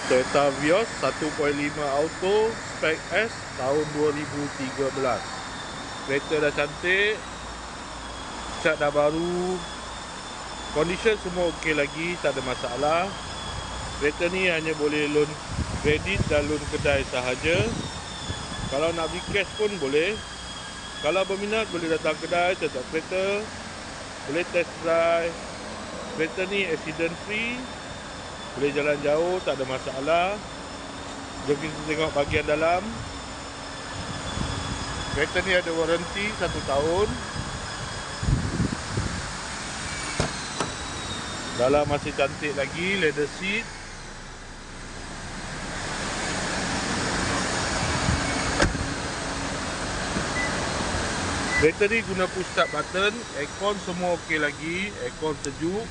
Toyota Vios 1.5 auto spek S tahun 2013. Kereta dah cantik, cat dah baru, condition semua okey lagi, tak ada masalah. Kereta ni hanya boleh loan kredit dan loan kedai sahaja. Kalau nak beli cash pun boleh. Kalau berminat boleh datang kedai, tetap kereta, boleh test drive. Kereta ni accident free, boleh jalan jauh, tak ada masalah. Jom kita tengok bahagian dalam. Kereta ni ada waranti 1 tahun. Dalam masih cantik lagi, leather seat. Kereta ni guna push start button. Aircon semua okey lagi, aircon sejuk.